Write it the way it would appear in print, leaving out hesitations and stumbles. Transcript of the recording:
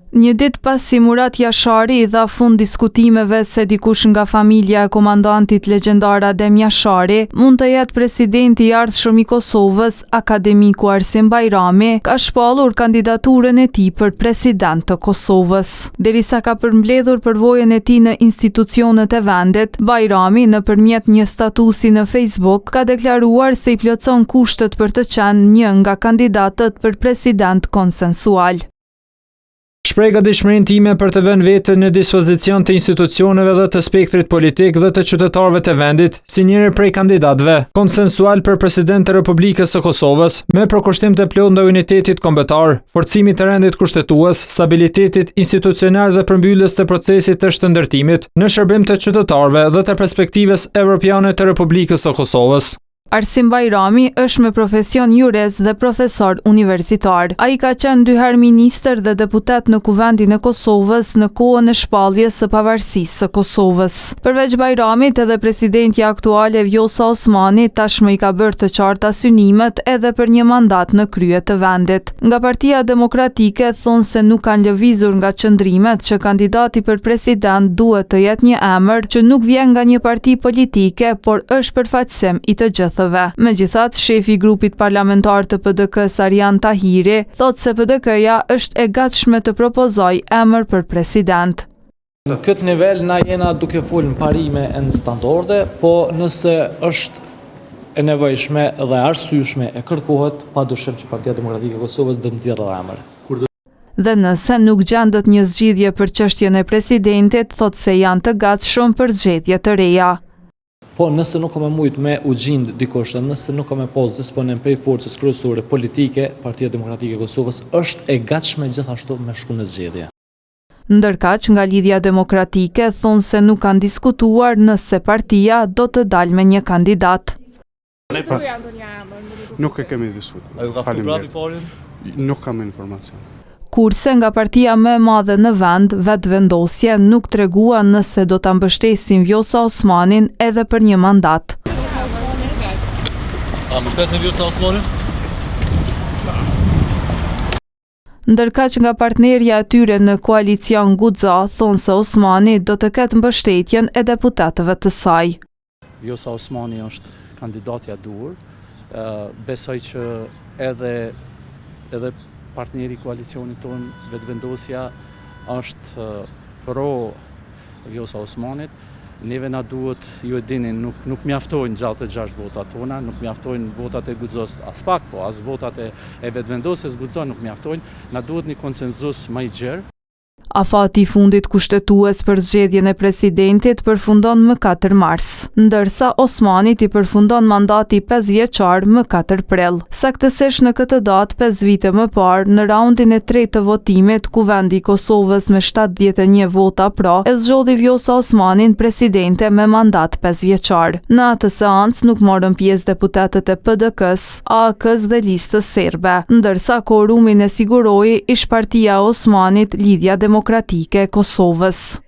Një ditë pas si Murat Jashari i dha fund diskutimeve se dikush nga familja e komandantit legjendar Adem Jashari mund të jetë presidenti i ardhshëm i Kosovës, akademiku Arsim Bajrami ka shpallur kandidaturën e tij për president të Kosovës. Derisa ka përmbledhur përvojën e tij në institucionet e vendit, Bajrami nëpërmjet një statusi në Facebook ka deklaruar se i plotson kushtet për të qenë një nga kandidatët për president konsensual. Shpreh gatishmërinë time për të vënë veten në dispozicion të institucioneve dhe të spektrit politik dhe të qytetarëve të vendit, si njëri prej kandidatëve konsensual për president të Republikës së Kosovës, me përkushtim të plotë ndaj unitetit kombëtar, forcimit të rendit kushtetues, stabilitetit institucional dhe përmbylljes të procesit të shëndërtimit në shërbim të qytetarëve dhe të perspektivës evropiane të Republikës së Kosovës. Arsim Bajrami është me profesion jurist dhe profesor universitar. Ai ka qenë 2 herë ministër dhe deputet në Kuvendin e Kosovës në kohën e shpalljes së pavarësisë së Kosovës. Përveç Bajramit, edhe presidenti aktuale Vjosa Osmani tashmë i ka bërë të qarta synimet edhe për një mandat në krye të vendit. Nga Partia Demokratike thonë se nuk kanë lëvizur nga qëndrimet që kandidati për president duhet të jetë një emër që nuk vjen nga një parti politike, por është përfaqësim i të gjithë. Megjithatë, shefi i grupit parlamentar të PDK-s Arjan Tahiri thotë se PDK-ja është e gatshme të propozojë emër për president. Në këtë nivel na jena duke folur parime në standarde, po nëse është e nevojshme dhe arsyeshme e kërkohet, padyshim që Partia Demokratike e Kosovës do të nxjerrë emër. Dhe nëse nuk gjendet një zgjidhje për çështjen e presidentit, thotë se janë të gatshëm për zgjedhje të reja. Po nëse nuk ka mujtë me u gjind dikush, nëse nuk ka me pas disponim prej forcës kryesore politike, Partia Demokratike e Kosovës është e gatshme gjithashtu me shku në zgjedhje. Ndërkaq nga Lidhja Demokratike thonë se nuk kanë diskutuar nëse partia do të dalë me një kandidat. Nuk e kemi diskutuar. Nuk kam informacion. Kurse nga partia më e madhe në vend, Vetëvendosje nuk tregua nëse do ta mbështesin Vjosa Osmanin edhe për një mandat. A mbështesin Vjosa Osmanin? Ndërkaq nga partnerja e tyre në koalicion Guxo thonë se Osmani do të ketë mbështetjen e deputetëve të saj. Vjosa Osmani është kandidatja duhur. Besoj që edhe partneri i koalicionit tonë, Vetëvendosja, është pro Vjosa Osmanit. Neve na duhet, ju e dini, nuk mjaftojnë gjallë të 6 votat tona, nuk mjaftojnë votat e Guxos as pak, po as votat e Vetëvendosjes Guxo nuk mjaftojnë. Na duhet një konsenzus më i gjerë. Afati i fundit kushtetues për zgjedhjen e presidentit përfundon më 4 mars, ndërsa Osmanit i përfundon mandati 5 vjeçar më 4 prill. Saktësisht në këtë datë 5 vite më parë, në raundin e 3 të votimit, Kuvendi i Kosovës me 71 vota pro e zgjodhi Vjosa Osmanin presidente me mandat 5 vjeçar. Në atë seancë nuk morën pjesë deputetët e PDK-s, AK-s dhe listës serbe, ndërsa kvorumin e siguroi ish partia e Osmanit, Lidhja Demokratike e Kosovës.